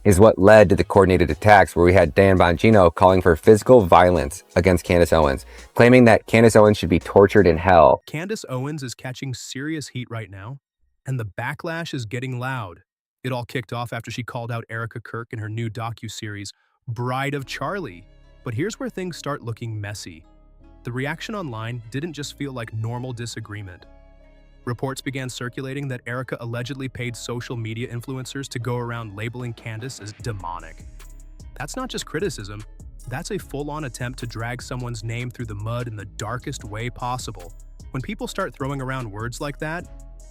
is what led to the coordinated attacks where we had Dan Bongino calling for physical violence against Candace Owens, claiming that Candace Owens should be tortured in hell. Candace Owens is catching serious heat right now, and the backlash is getting loud. It all kicked off after she called out Erika Kirk in her new docuseries, Bride of Charlie. But here's where things start looking messy. The reaction online didn't just feel like normal disagreement. Reports began circulating that Erika allegedly paid social media influencers to go around labeling Candace as demonic. That's not just criticism, that's a full-on attempt to drag someone's name through the mud in the darkest way possible. When people start throwing around words like that,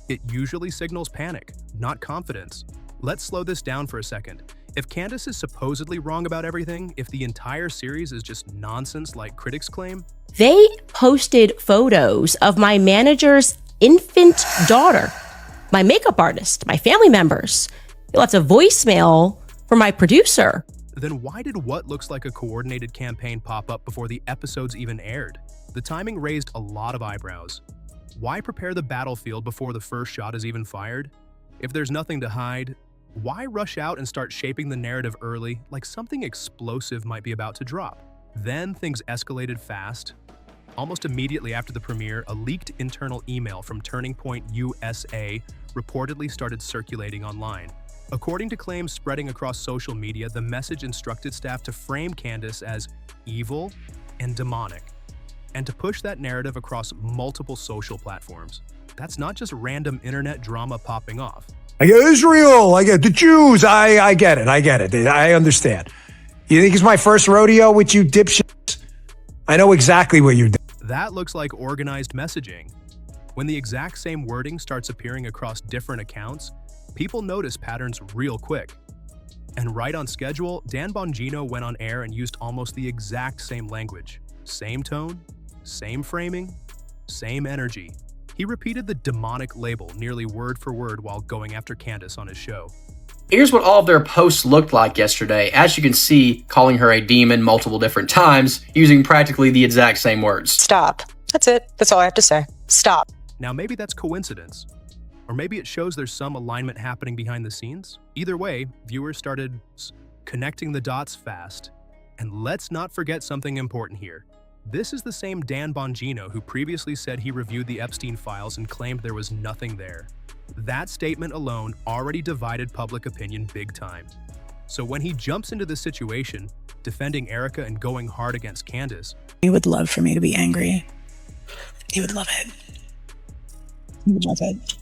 it usually signals panic, not confidence. Let's slow this down for a second. If Candace is supposedly wrong about everything, if the entire series is just nonsense like critics claim, they posted photos of my manager's infant daughter, my makeup artist, my family members. They left a voicemail for my producer. Then why did what looks like a coordinated campaign pop up before the episodes even aired? The timing raised a lot of eyebrows. Why prepare the battlefield before the first shot is even fired? If there's nothing to hide, why rush out and start shaping the narrative early like something explosive might be about to drop? Then things escalated fast. Almost immediately after the premiere, a leaked internal email from Turning Point USA reportedly started circulating online. According to claims spreading across social media, the message instructed staff to frame Candace as evil and demonic, and to push that narrative across multiple social platforms. That's not just random internet drama popping off. I get Israel, I get the Jews, I get it, I understand. You think it's my first rodeo with you dipshits? I know exactly what you're doing. That looks like organized messaging. When the exact same wording starts appearing across different accounts, people notice patterns real quick. And right on schedule, Dan Bongino went on air and used almost the exact same language. Same tone, same framing, same energy. He repeated the demonic label nearly word for word while going after Candace on his show. Here's what all of their posts looked like yesterday. As you can see, calling her a demon multiple different times, using practically the exact same words. Stop. That's it. That's all I have to say. Stop. Now maybe that's coincidence. Or maybe it shows there's some alignment happening behind the scenes. Either way, viewers started connecting the dots fast. And let's not forget something important here. This is the same Dan Bongino who previously said he reviewed the Epstein files and claimed there was nothing there. That statement alone already divided public opinion big time. So when he jumps into the situation, defending Erika and going hard against Candace, He would love for me to be angry. He would love it. He would love it.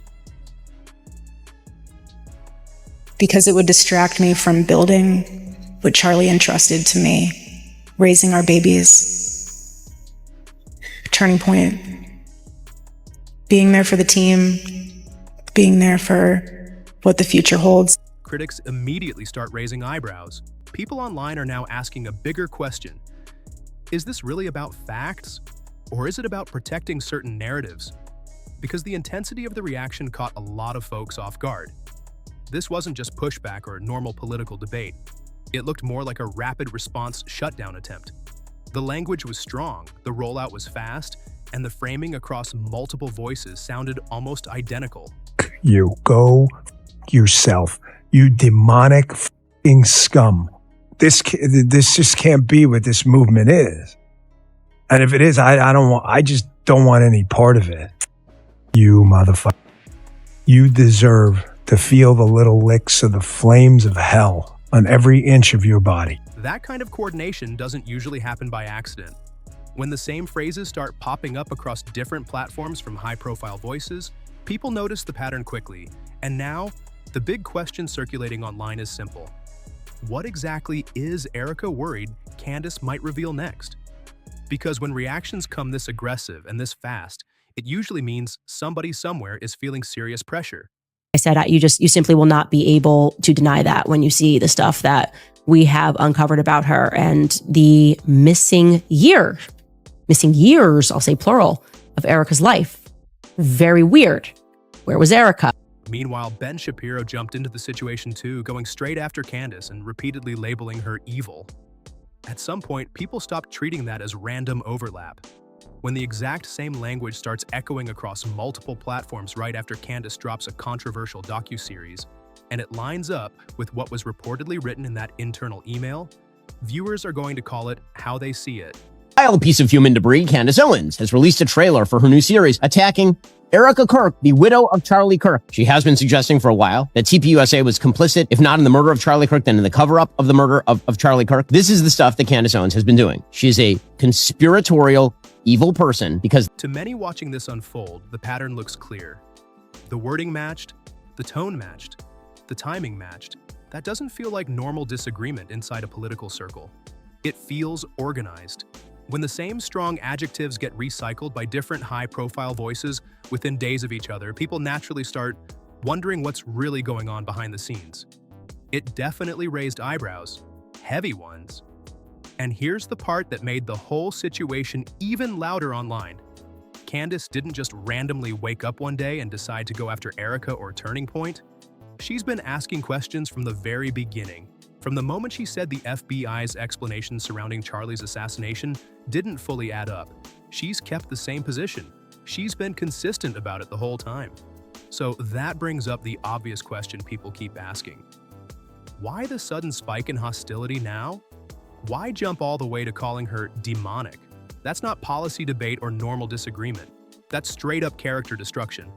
Because it would distract me from building what Charlie entrusted to me, raising our babies, Turning Point, being there for the team, being there for what the future holds. critics immediately start raising eyebrows. People online are now asking a bigger question. Is this really about facts? Or is it about protecting certain narratives? Because the intensity of the reaction caught a lot of folks off guard. This wasn't just pushback or normal political debate. It looked more like a rapid response shutdown attempt. The language was strong, the rollout was fast, and the framing across multiple voices sounded almost identical. You go yourself, you demonic f***ing scum. This just can't be what this movement is. And if it is, I just don't want any part of it. You motherfucker. You deserve to feel the little licks of the flames of hell on every inch of your body. That kind of coordination doesn't usually happen by accident. When the same phrases start popping up across different platforms from high-profile voices, people notice the pattern quickly. And now, the big question circulating online is simple. What exactly is Erika worried Candace might reveal next? Because when reactions come this aggressive and this fast, it usually means somebody somewhere is feeling serious pressure. I said, you simply will not be able to deny that when you see the stuff that we have uncovered about her and the missing years, I'll say plural, of Erika's life. Very weird. Where was Erika? Meanwhile, Ben Shapiro jumped into the situation too, going straight after Candace and repeatedly labeling her evil. At some point, people stopped treating that as random overlap. When the exact same language starts echoing across multiple platforms right after Candace drops a controversial docuseries, and it lines up with what was reportedly written in that internal email, viewers are going to call it how they see it. A piece of human debris, Candace Owens has released a trailer for her new series attacking Erika Kirk, the widow of Charlie Kirk. She has been suggesting for a while that TPUSA was complicit, if not in the murder of Charlie Kirk, then in the cover-up of the murder of Charlie Kirk. This is the stuff that Candace Owens has been doing. She is a conspiratorial, evil person because... To many watching this unfold, the pattern looks clear. The wording matched, the tone matched, the timing matched. That doesn't feel like normal disagreement inside a political circle. It feels organized. When the same strong adjectives get recycled by different high-profile voices within days of each other, people naturally start wondering what's really going on behind the scenes. It definitely raised eyebrows, heavy ones. And here's the part that made the whole situation even louder online. Candace didn't just randomly wake up one day and decide to go after Erika or Turning Point. She's been asking questions from the very beginning. From the moment she said the FBI's explanation surrounding Charlie's assassination didn't fully add up, she's kept the same position. She's been consistent about it the whole time. So that brings up the obvious question people keep asking. Why the sudden spike in hostility now? Why jump all the way to calling her demonic? That's not policy debate or normal disagreement. That's straight up character destruction.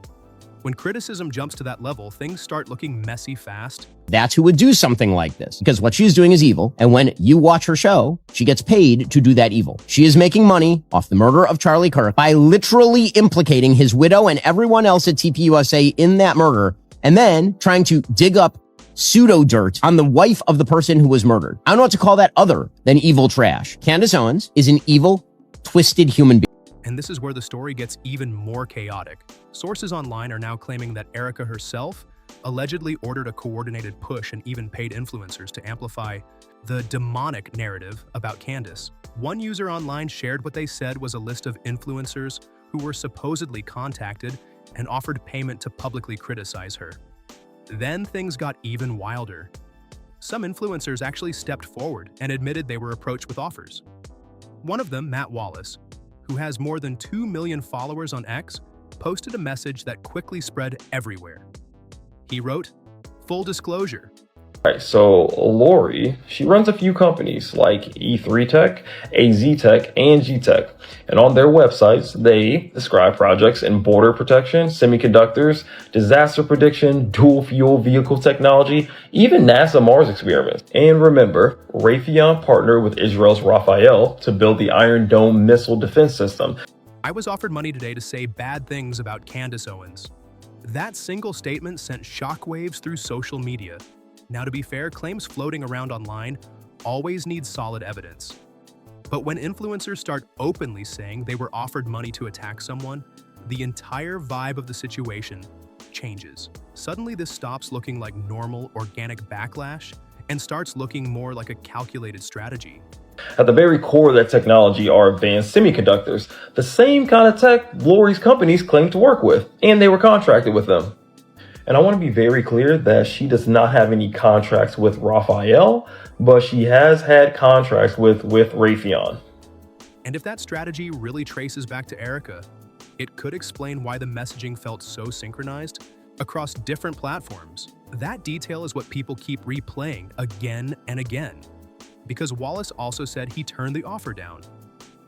When criticism jumps to that level, things start looking messy fast. That's who would do something like this, because what she's doing is evil. And when you watch her show, she gets paid to do that evil. She is making money off the murder of Charlie Kirk by literally implicating his widow and everyone else at TPUSA in that murder, and then trying to dig up pseudo dirt on the wife of the person who was murdered. I don't know what to call that other than evil trash. Candace Owens is an evil, twisted human being. And this is where the story gets even more chaotic. Sources online are now claiming that Erika herself allegedly ordered a coordinated push and even paid influencers to amplify the demonic narrative about Candace. One user online shared what they said was a list of influencers who were supposedly contacted and offered payment to publicly criticize her. Then things got even wilder. Some influencers actually stepped forward and admitted they were approached with offers. One of them, Matt Wallace, who has more than 2 million followers on X, posted a message that quickly spread everywhere. He wrote, "Full disclosure." Right, so Lori, she runs a few companies like E3 Tech, AZ Tech, and G Tech. And on their websites, they describe projects in border protection, semiconductors, disaster prediction, dual fuel vehicle technology, even NASA Mars experiments. And remember, Raytheon partnered with Israel's Rafael to build the Iron Dome missile defense system. I was offered money today to say bad things about Candace Owens. That single statement sent shockwaves through social media. Now, to be fair, claims floating around online always need solid evidence. But when influencers start openly saying they were offered money to attack someone, the entire vibe of the situation changes. Suddenly, this stops looking like normal, organic backlash and starts looking more like a calculated strategy. At the very core of that technology are advanced semiconductors, the same kind of tech Lori's companies claim to work with, and they were contracted with them. And I want to be very clear that she does not have any contracts with Rafael, but she has had contracts with Raytheon. And if that strategy really traces back to Erika, it could explain why the messaging felt so synchronized across different platforms. That detail is what people keep replaying again and again. Because Wallace also said he turned the offer down.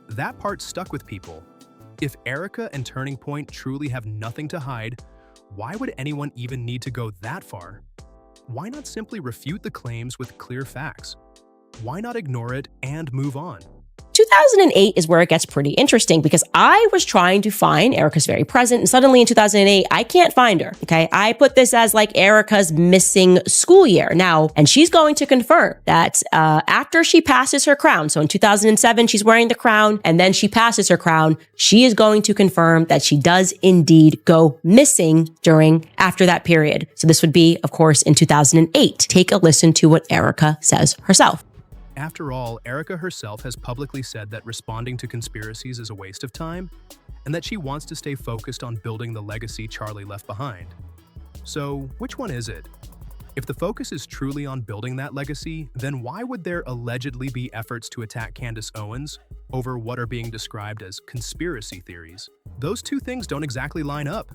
That part stuck with people. If Erika and Turning Point truly have nothing to hide, why would anyone even need to go that far? Why not simply refute the claims with clear facts? Why not ignore it and move on? 2008 is where it gets pretty interesting because I was trying to find Erika's very present, and suddenly in 2008, I can't find her. Okay. I put this as like Erika's missing school year now, and she's going to confirm that after she passes her crown. So in 2007, she's wearing the crown, and then she passes her crown. She is going to confirm that she does indeed go missing after that period. So this would be, of course, in 2008. Take a listen to what Erika says herself. After all, Erika herself has publicly said that responding to conspiracies is a waste of time, and that she wants to stay focused on building the legacy Charlie left behind. So, which one is it? If the focus is truly on building that legacy, then why would there allegedly be efforts to attack Candace Owens over what are being described as conspiracy theories? Those two things don't exactly line up.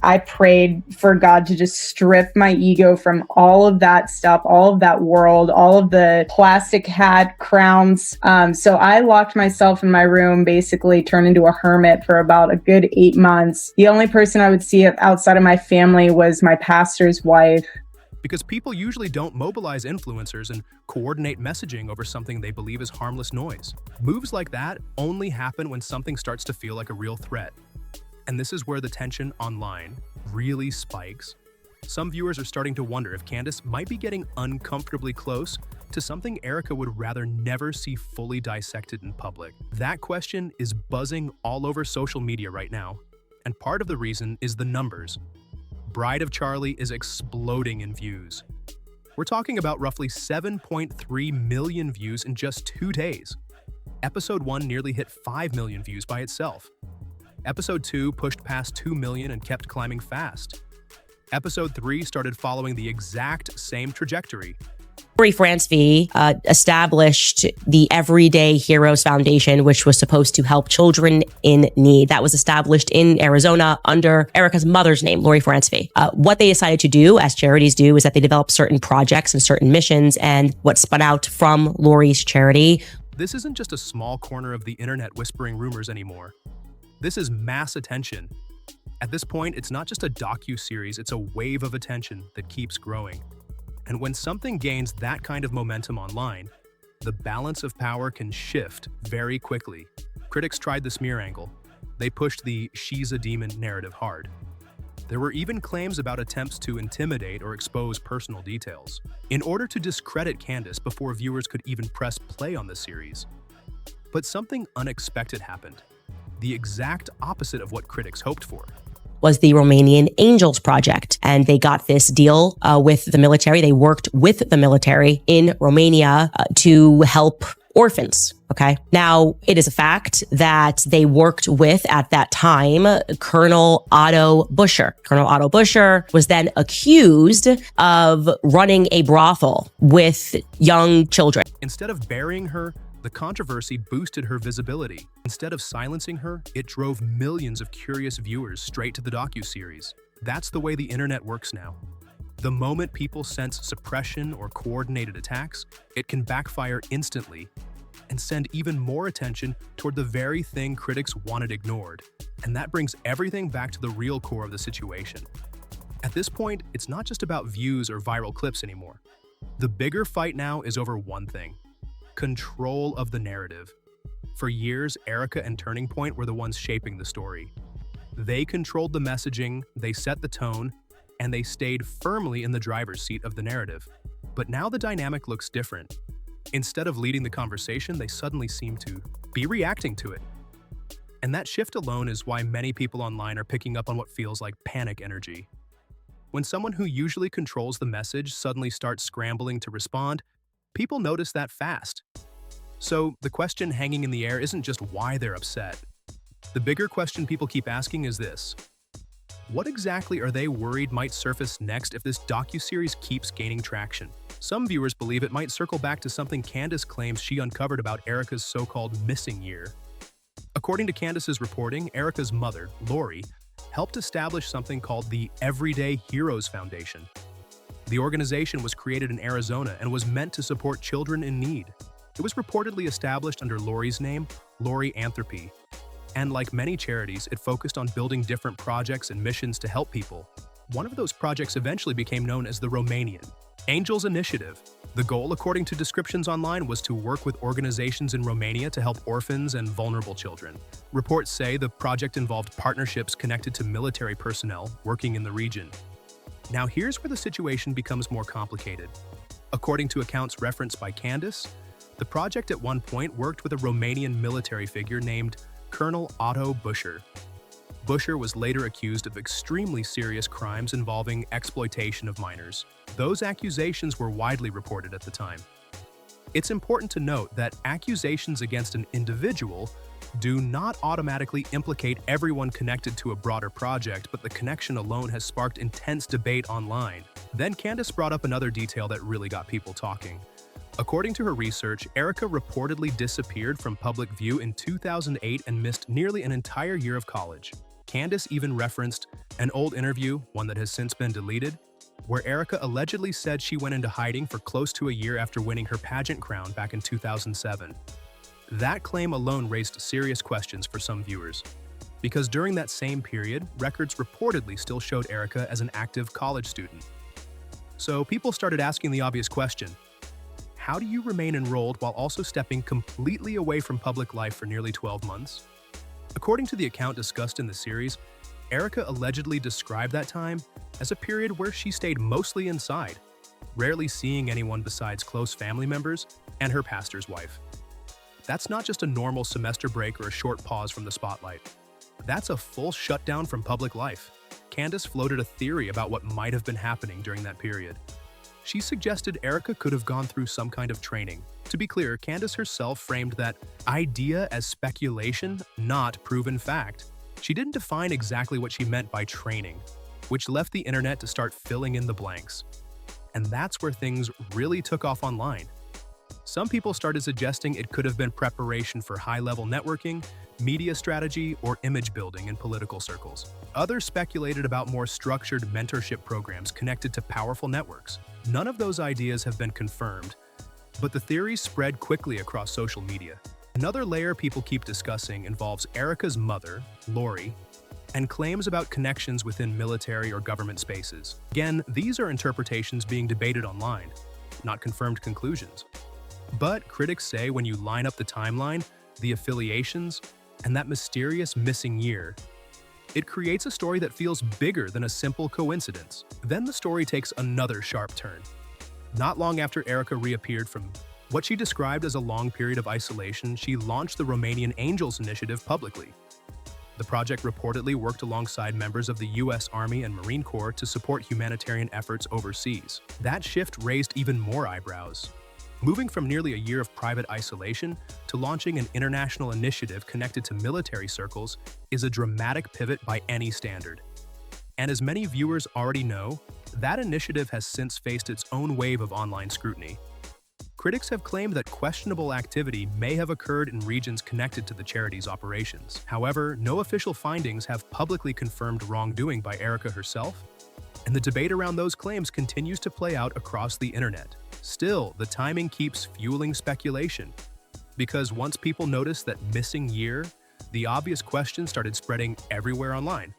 I prayed for God to just strip my ego from all of that stuff, all of that world, all of the plastic hat crowns. So I locked myself in my room, basically turned into a hermit for about a good 8 months. The only person I would see outside of my family was my pastor's wife. Because people usually don't mobilize influencers and coordinate messaging over something they believe is harmless noise. Moves like that only happen when something starts to feel like a real threat. And this is where the tension online really spikes. Some viewers are starting to wonder if Candace might be getting uncomfortably close to something Erika would rather never see fully dissected in public. That question is buzzing all over social media right now, and part of the reason is the numbers. Bride of Charlie is exploding in views. We're talking about roughly 7.3 million views in just 2 days. Episode 1 nearly hit 5 million views by itself. Episode 2 pushed past 2 million and kept climbing fast. Episode 3 started following the exact same trajectory. Lori Francevy established the Everyday Heroes Foundation, which was supposed to help children in need. That was established in Arizona under Erika's mother's name, Lori Francevy. What they decided to do, as charities do, is that they develop certain projects and certain missions, and what spun out from Lori's charity. This isn't just a small corner of the internet whispering rumors anymore. This is mass attention. At this point, it's not just a docu-series, it's a wave of attention that keeps growing. And when something gains that kind of momentum online, the balance of power can shift very quickly. Critics tried the smear angle. They pushed the "she's a demon" narrative hard. There were even claims about attempts to intimidate or expose personal details, in order to discredit Candace before viewers could even press play on the series. But something unexpected happened. The exact opposite of what critics hoped for. Was the Romanian Angels Project. And they got this deal with the military. They worked with the military in Romania to help orphans. Okay. Now, it is a fact that they worked with, at that time, Colonel Otto Buscher. Colonel Otto Buscher was then accused of running a brothel with young children. Instead of burying her, the controversy boosted her visibility. Instead of silencing her, it drove millions of curious viewers straight to the docuseries. That's the way the internet works now. The moment people sense suppression or coordinated attacks, it can backfire instantly and send even more attention toward the very thing critics wanted ignored. And that brings everything back to the real core of the situation. At this point, it's not just about views or viral clips anymore. The bigger fight now is over one thing: control of the narrative. For years, Erika and Turning Point were the ones shaping the story. They controlled the messaging, they set the tone, and they stayed firmly in the driver's seat of the narrative. But now the dynamic looks different. Instead of leading the conversation, they suddenly seem to be reacting to it. And that shift alone is why many people online are picking up on what feels like panic energy. When someone who usually controls the message suddenly starts scrambling to respond, people notice that fast. So the question hanging in the air isn't just why they're upset. The bigger question people keep asking is this: what exactly are they worried might surface next if this docuseries keeps gaining traction? Some viewers believe it might circle back to something Candace claims she uncovered about Erika's so-called missing year. According to Candace's reporting, Erika's mother, Lori, helped establish something called the Everyday Heroes Foundation. The organization was created in Arizona and was meant to support children in need. It was reportedly established under Lori's name, Lori Anthropy. And like many charities, it focused on building different projects and missions to help people. One of those projects eventually became known as the Romanian Angels Initiative. The goal, according to descriptions online, was to work with organizations in Romania to help orphans and vulnerable children. Reports say the project involved partnerships connected to military personnel working in the region. Now here's where the situation becomes more complicated. According to accounts referenced by Candace, the project at one point worked with a Romanian military figure named Colonel Otto Buscher. Buscher was later accused of extremely serious crimes involving exploitation of minors. Those accusations were widely reported at the time. It's important to note that accusations against an individual do not automatically implicate everyone connected to a broader project, but the connection alone has sparked intense debate online. Then Candace brought up another detail that really got people talking. According to her research, Erika reportedly disappeared from public view in 2008 and missed nearly an entire year of college. Candace even referenced an old interview, one that has since been deleted, where Erika allegedly said she went into hiding for close to a year after winning her pageant crown back in 2007. That claim alone raised serious questions for some viewers, because during that same period, records reportedly still showed Erika as an active college student. So people started asking the obvious question: how do you remain enrolled while also stepping completely away from public life for nearly 12 months? According to the account discussed in the series, Erika allegedly described that time as a period where she stayed mostly inside, rarely seeing anyone besides close family members and her pastor's wife. That's not just a normal semester break or a short pause from the spotlight. That's a full shutdown from public life. Candace floated a theory about what might have been happening during that period. She suggested Erika could have gone through some kind of training. To be clear, Candace herself framed that idea as speculation, not proven fact. She didn't define exactly what she meant by training, which left the internet to start filling in the blanks. And that's where things really took off online. Some people started suggesting it could have been preparation for high-level networking, media strategy, or image building in political circles. Others speculated about more structured mentorship programs connected to powerful networks. None of those ideas have been confirmed, but the theories spread quickly across social media. Another layer people keep discussing involves Erika's mother, Lori, and claims about connections within military or government spaces. Again, these are interpretations being debated online, not confirmed conclusions. But critics say when you line up the timeline, the affiliations, and that mysterious missing year, it creates a story that feels bigger than a simple coincidence. Then the story takes another sharp turn. Not long after Erika reappeared from what she described as a long period of isolation, she launched the Romanian Angels initiative publicly. The project reportedly worked alongside members of the U.S. Army and Marine Corps to support humanitarian efforts overseas. That shift raised even more eyebrows. Moving from nearly a year of private isolation to launching an international initiative connected to military circles is a dramatic pivot by any standard. And as many viewers already know, that initiative has since faced its own wave of online scrutiny. Critics have claimed that questionable activity may have occurred in regions connected to the charity's operations. However, no official findings have publicly confirmed wrongdoing by Erika herself, and the debate around those claims continues to play out across the internet. Still, the timing keeps fueling speculation, because once people noticed that missing year, the obvious question started spreading everywhere online.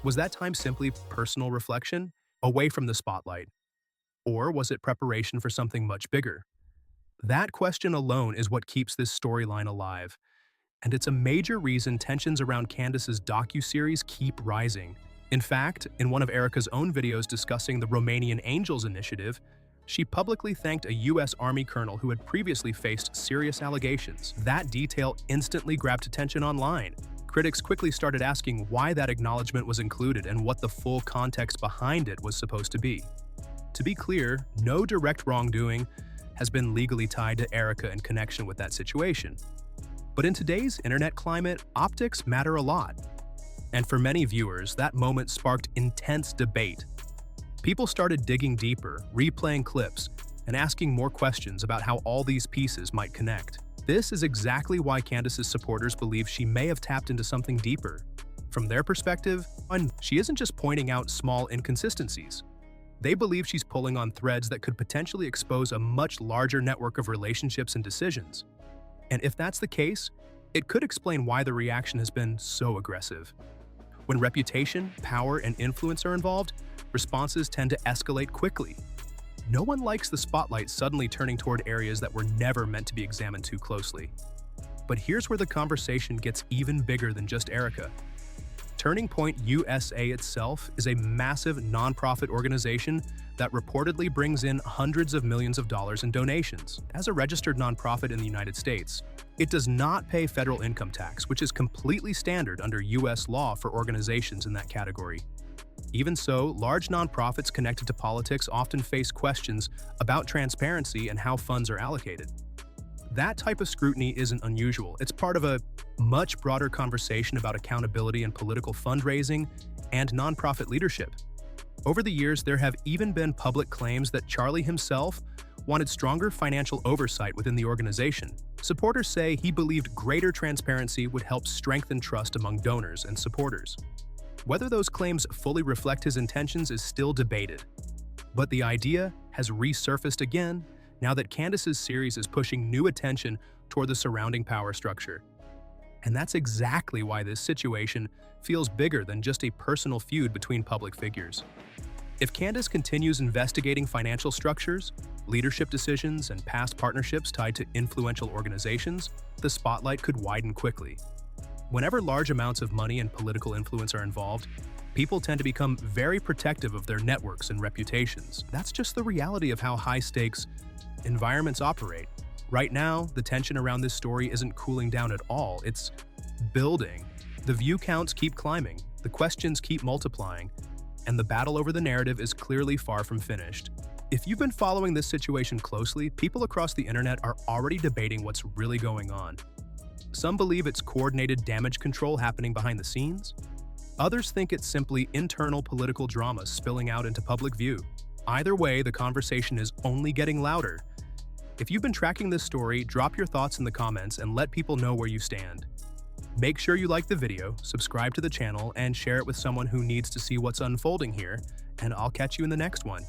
Was that time simply personal reflection, away from the spotlight? Or was it preparation for something much bigger? That question alone is what keeps this storyline alive, and it's a major reason tensions around Candace's docuseries keep rising. In fact, in one of Erika's own videos discussing the Romanian Angels initiative, she publicly thanked a U.S. Army colonel who had previously faced serious allegations. That detail instantly grabbed attention online. Critics quickly started asking why that acknowledgement was included and what the full context behind it was supposed to be. To be clear, no direct wrongdoing has been legally tied to Erika in connection with that situation. But in today's internet climate, optics matter a lot. And for many viewers, that moment sparked intense debate. People started digging deeper, replaying clips, and asking more questions about how all these pieces might connect. This is exactly why Candace's supporters believe she may have tapped into something deeper. From their perspective, she isn't just pointing out small inconsistencies. They believe she's pulling on threads that could potentially expose a much larger network of relationships and decisions. And if that's the case, it could explain why the reaction has been so aggressive. When reputation, power, and influence are involved, responses tend to escalate quickly. No one likes the spotlight suddenly turning toward areas that were never meant to be examined too closely. But here's where the conversation gets even bigger than just Erika. Turning Point USA itself is a massive nonprofit organization that reportedly brings in hundreds of millions of dollars in donations. As a registered nonprofit in the United States, it does not pay federal income tax, which is completely standard under U.S. law for organizations in that category. Even so, large nonprofits connected to politics often face questions about transparency and how funds are allocated. That type of scrutiny isn't unusual. It's part of a much broader conversation about accountability in political fundraising and nonprofit leadership. Over the years, there have even been public claims that Charlie himself wanted stronger financial oversight within the organization. Supporters say he believed greater transparency would help strengthen trust among donors and supporters. Whether those claims fully reflect his intentions is still debated. But the idea has resurfaced again now that Candace's series is pushing new attention toward the surrounding power structure. And that's exactly why this situation feels bigger than just a personal feud between public figures. If Candace continues investigating financial structures, leadership decisions, and past partnerships tied to influential organizations, the spotlight could widen quickly. Whenever large amounts of money and political influence are involved, people tend to become very protective of their networks and reputations. That's just the reality of how high-stakes environments operate. Right now, the tension around this story isn't cooling down at all, it's building. The view counts keep climbing, the questions keep multiplying, and the battle over the narrative is clearly far from finished. If you've been following this situation closely, people across the internet are already debating what's really going on. Some believe it's coordinated damage control happening behind the scenes. Others think it's simply internal political drama spilling out into public view. Either way, the conversation is only getting louder. If you've been tracking this story, drop your thoughts in the comments and let people know where you stand. Make sure you like the video, subscribe to the channel, and share it with someone who needs to see what's unfolding here, and I'll catch you in the next one.